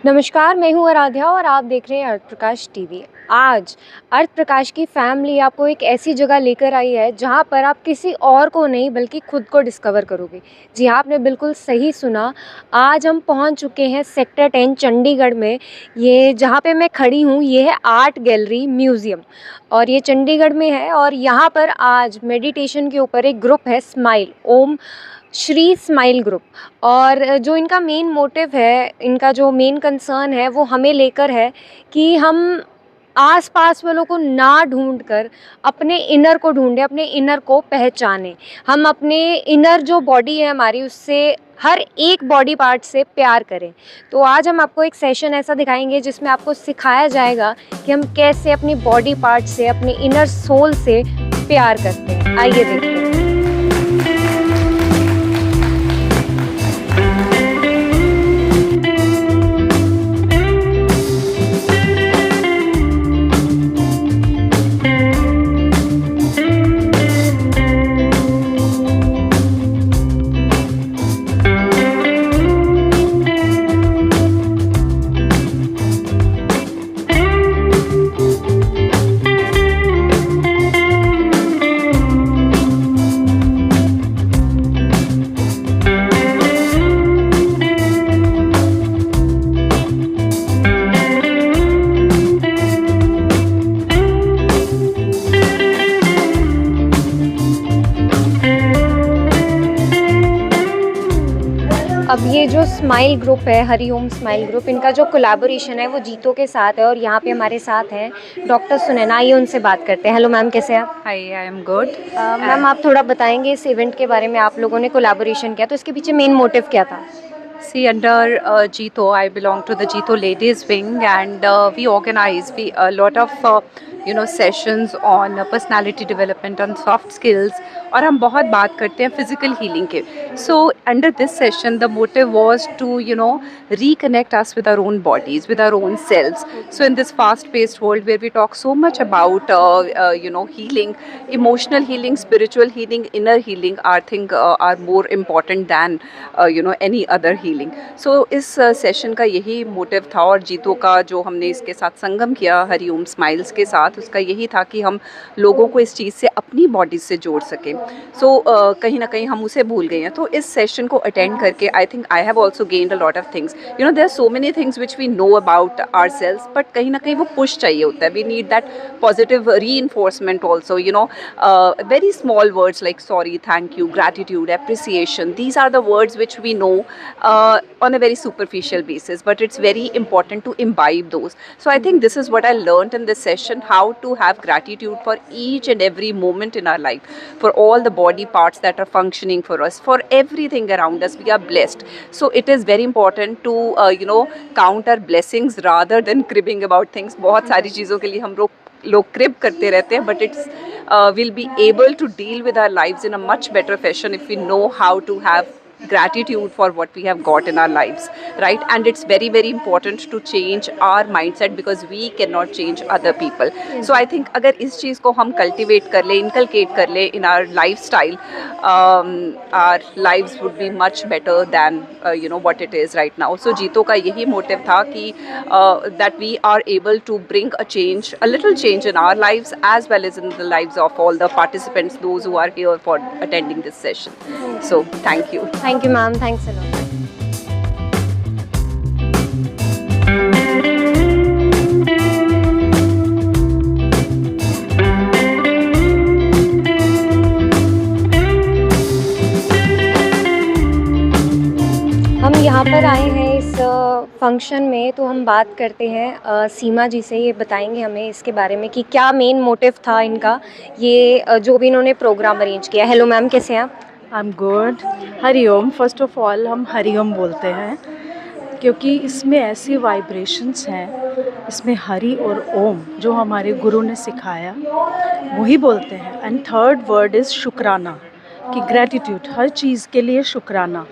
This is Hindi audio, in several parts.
नमस्कार, मैं हूँ आराध्या और आप देख रहे हैं अर्थ प्रकाश टीवी। आज अर्थ प्रकाश की फैमिली आपको एक ऐसी जगह लेकर आई है जहाँ पर आप किसी और को नहीं बल्कि खुद को डिस्कवर करोगे। जी हाँ, आपने बिल्कुल सही सुना। आज हम पहुँच चुके हैं सेक्टर 10 चंडीगढ़ में। ये जहाँ पे मैं खड़ी हूँ ये है आर्ट गैलरी म्यूज़ियम और ये चंडीगढ़ में है और यहाँ पर आज मेडिटेशन के ऊपर एक ग्रुप है स्माइल ओम श्री स्माइल ग्रुप। और जो इनका मेन मोटिव है, इनका जो मेन कंसर्न है वो हमें लेकर है कि हम आस-पास वालों को ना ढूँढ कर अपने इनर को ढूँढें, अपने इनर को पहचानें। हम अपने इनर जो बॉडी है हमारी उससे हर एक बॉडी पार्ट से प्यार करें। तो आज हम आपको एक सेशन ऐसा दिखाएँगे जिसमें आपको सिखाया जाएगा कि हम कैसे अपनी बॉडी पार्ट से, अपने इनर सोल से प्यार करते हैं। आइए देखते हैं। अब ये जो स्माइल ग्रुप है, हरिओम स्माइल ग्रुप, इनका जो कोलैबोरेशन है वो जीतो के साथ है और यहाँ पे हमारे साथ हैं डॉक्टर सुनैना। आइए उनसे बात करते हैं। हेलो मैम, कैसे हैं आप? हाय, आई एम गुड। मैम, आप थोड़ा बताएंगे इस इवेंट के बारे में। आप लोगों ने कोलैबोरेशन किया तो इसके पीछे मेन मोटिव क्या था? See, under Jito, I belong to the Jito Ladies Wing, and we organize a lot of sessions on personality development and soft skills. और हम बहुत बात करते हैं फिजिकल हीलिंग के. So under this session, the motive was to reconnect us with our own bodies, with our own selves. So in this fast-paced world where we talk so much about healing, emotional healing, spiritual healing, inner healing, I think are more important than any other healing. So इस सेशन का यही मोटिव था और जीतो का जो हमने इसके साथ संगम किया हरिओम स्माइल्स के साथ, उसका यही था कि हम लोगों को इस चीज़ से अपनी बॉडी से जोड़ सकें. सो कहीं ना कहीं हम उसे भूल गए हैं. तो इस सेशन को अटेंड करके I think I have also gained a lot of things. There are so many things which we know about ourselves, but कहीं ना कहीं वो पुश चाहिए होता है. We need that positive reinforcement also. Very small words like sorry, thank you, gratitude, appreciation, these are the words which we know on a very superficial basis, but it's very important to imbibe those. So I think this is what I learned in this session, how to have gratitude for each and every moment in our life, for all the body parts that are functioning for us, for everything around us. We are blessed. So it is very important to count our blessings rather than cribbing about things. बहुत सारी चीज़ों के लिए हम लोग क्रिब करते रहते हैं, but it's we'll be able to deal with our lives in a much better fashion if we know how to have gratitude for what we have got in our lives, right? And it's very very important to change our mindset because we cannot change other people. So I think अगर इस चीज़ को हम cultivate कर ले, inculcate कर ले in our lifestyle, our lives would be much better than what it is right now. So जीतो का यही motive था कि that we are able to bring a change, a little change in our lives as well as in the lives of all the participants, those who are here for attending this session. So thank you. Thank you ma'am, thanks a lot. हम यहाँ पर आए हैं इस फंक्शन में, तो हम बात करते हैं सीमा जी से। ये बताएंगे हमें इसके बारे में कि क्या मेन मोटिव था इनका, ये जो भी इन्होंने प्रोग्राम अरेंज किया। हेलो मैम, कैसे हैं आप? I am good. Hariom, first of all हम हरिओम बोलते हैं क्योंकि इसमें ऐसी वाइब्रेशंस हैं, इसमें हरि और ओम जो हमारे गुरु ने सिखाया वही बोलते हैं. एंड थर्ड वर्ड इज़ शुक्राना, कि ग्रैटिट्यूड, हर चीज़ के लिए शुक्राना.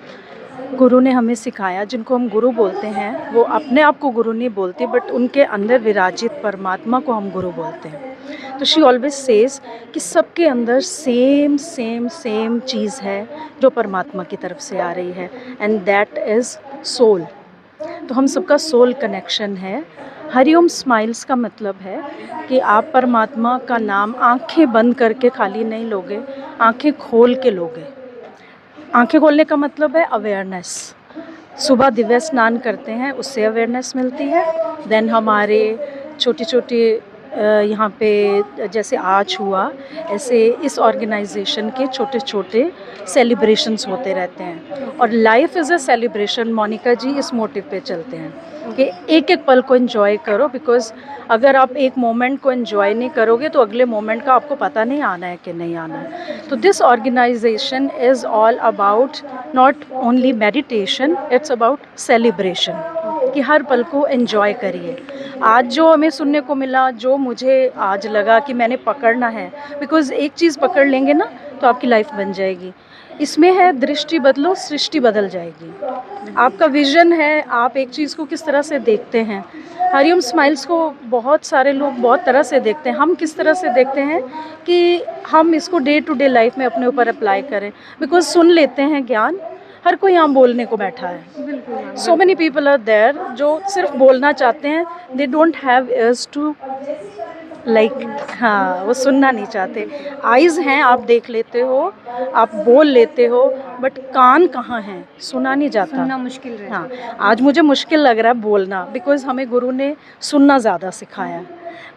गुरु ने हमें सिखाया, जिनको हम गुरु बोलते हैं वो अपने आप को गुरु नहीं बोलते, बट उनके अंदर विराजित परमात्मा को हम गुरु बोलते हैं. तो शी ऑलवेज सेज कि सबके अंदर सेम सेम सेम चीज़ है जो परमात्मा की तरफ से आ रही है, एंड दैट इज़ सोल. तो हम सबका सोल कनेक्शन है। हरिओम स्माइल्स का मतलब है कि आप परमात्मा का नाम आंखें बंद करके खाली नहीं लोगे, आंखें खोल के लोगे। आंखें खोलने का मतलब है अवेयरनेस। सुबह दिव्य स्नान करते हैं, उससे अवेयरनेस मिलती है। देन हमारे छोटे छोटे यहाँ पे जैसे आज हुआ, ऐसे इस ऑर्गेनाइजेशन के छोटे छोटे सेलिब्रेशंस होते रहते हैं। और life is a celebration, Monica ji इस मोटिव पे चलते हैं कि एक एक पल को एंजॉय करो, बिकॉज अगर आप एक मोमेंट को एंजॉय नहीं करोगे तो अगले मोमेंट का आपको पता नहीं आना है कि नहीं आना है। तो this organisation is all about not only meditation, it's about celebration, कि हर पल को एंजॉय करिए। आज जो हमें सुनने को मिला, जो मुझे आज लगा कि मैंने पकड़ना है, बिकॉज़ एक चीज़ पकड़ लेंगे ना तो आपकी लाइफ बन जाएगी। इसमें है दृष्टि बदलो, सृष्टि बदल जाएगी। आपका विज़न है, आप एक चीज़ को किस तरह से देखते हैं। हरिओम स्माइल्स को बहुत सारे लोग बहुत तरह से देखते हैं। हम किस तरह से देखते हैं कि हम इसको डे टू डे लाइफ में अपने ऊपर अप्लाई करें, बिकॉज़ सुन लेते हैं ज्ञान, हर कोई यहाँ बोलने को बैठा है। So many people are there जो सिर्फ बोलना चाहते हैं, they don't have ears to like, हाँ, वो सुनना नहीं चाहते। आइज़ हैं, आप देख लेते हो, आप बोल लेते हो, बट कान कहाँ हैं, सुना नहीं जाता। सुनना मुश्किल रहता हाँ, आज मुझे मुश्किल लग रहा है बोलना, बिकॉज़ हमें गुरु ने सुनना ज़्यादा सिखाया।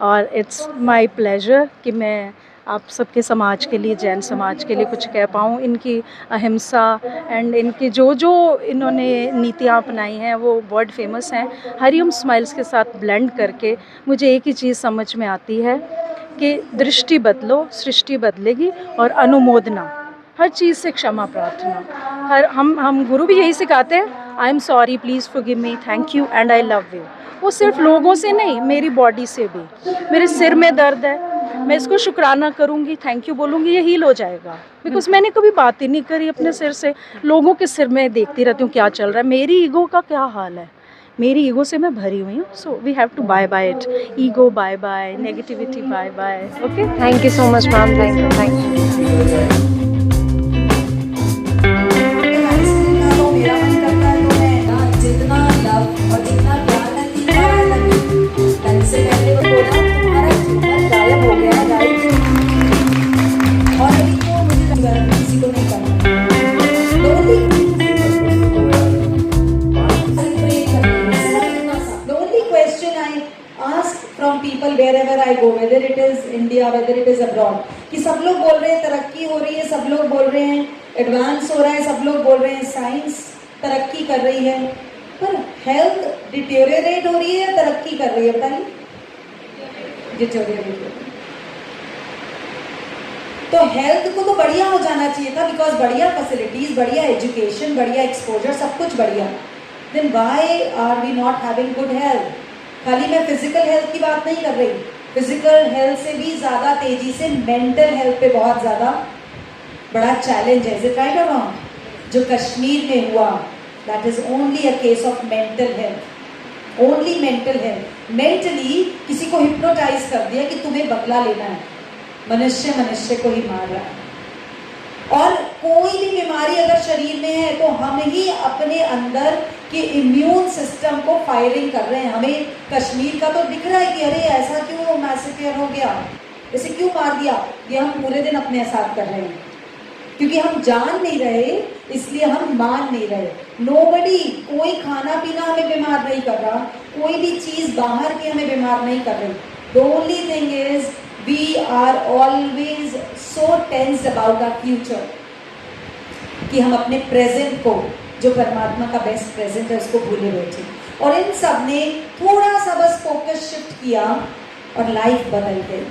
और इट्स माय प्लेजर कि मैं आप सबके समाज के लिए, जैन समाज के लिए कुछ कह पाऊँ। इनकी अहिंसा एंड इनकी जो जो इन्होंने नीतियाँ अपनाई हैं वो वर्ल्ड फेमस हैं। हरिओम स्माइल्स के साथ ब्लेंड करके मुझे एक ही चीज़ समझ में आती है कि दृष्टि बदलो, सृष्टि बदलेगी। और अनुमोदना, हर चीज़ से क्षमा प्रार्थना। हर हम गुरु भी यही सिखाते हैं, I am sorry, please forgive me, thank you and I love you. वो सिर्फ लोगों से नहीं, मेरी बॉडी से भी। मेरे सिर में दर्द है, मैं इसको शुक्राना करूँगी, थैंक यू बोलूँगी, ये हील हो जाएगा। बिकॉज मैंने कभी बात ही नहीं करी अपने सिर से। लोगों के सिर में देखती रहती हूँ क्या चल रहा है, मेरी ईगो का क्या हाल है। मेरी ईगो से मैं भरी हुई हूँ। So we have to bye bye it. Ego bye bye, negativity bye bye. Okay, thank you so much ma'am, thank you. मेरा मन करता है तो मैं जितना लव और जितना प्यार करती हूँ, ढंग से पहले वो बोला तुम्हारा जीवन गायब हो गया, गायब। और अभी तो मुझे लगा किसी को नहीं करना। The only question I ask from people wherever I go, whether it is India, whether it is abroad, कि सब लोग बोल रहे हैं तरक्की हो रही है, सब लोग बोल रहे हैं एडवांस हो रहा है, सब लोग बोल रहे हैं साइंस तरक्की कर रही है, पर हेल्थ डिटेरियोरेट हो रही है, तरक्की कर रही है, बताइए। डिटेरियोरेट। तो हेल्थ को तो बढ़िया हो जाना चाहिए था, बिकॉज बढ़िया फैसिलिटीज, बढ़िया एजुकेशन, बढ़िया एक्सपोजर, सब कुछ बढ़िया। Then why are we not having good health? खाली मैं फिजिकल हेल्थ की बात नहीं कर रही, फिजिकल हेल्थ से भी ज़्यादा तेजी से मेंटल हेल्थ पे बहुत ज़्यादा बड़ा चैलेंज है। इज इट राइट और रॉन्ग? जो कश्मीर में हुआ, that is only a case of mental health, only mental health. Mentally किसी को हिप्नोटाइज कर दिया कि तुम्हें बदला लेना है, मनुष्य मनुष्य को ही मार रहा है। और कोई भी बीमारी अगर शरीर में है तो हम ही अपने अंदर के इम्यून सिस्टम को फायरिंग कर रहे हैं। हमें कश्मीर का तो दिख रहा है कि अरे ऐसा क्यों मैसेकर हो गया, इसे क्यों मार दिया, ये हम पूरे दिन अपने साथ कर रहे हैं, क्योंकि हम जान नहीं रहे, इसलिए हम मान नहीं रहे। नोबडी, कोई खाना पीना हमें बीमार नहीं कर रहा, कोई भी चीज़ बाहर की हमें बीमार नहीं कर रही। The only thing is we are always so tense about our future कि हम अपने प्रेजेंट को, जो परमात्मा का बेस्ट प्रेजेंट है, उसको भूले बैठे। और इन सब ने थोड़ा सा बस फोकस शिफ्ट किया और लाइफ बदल गई।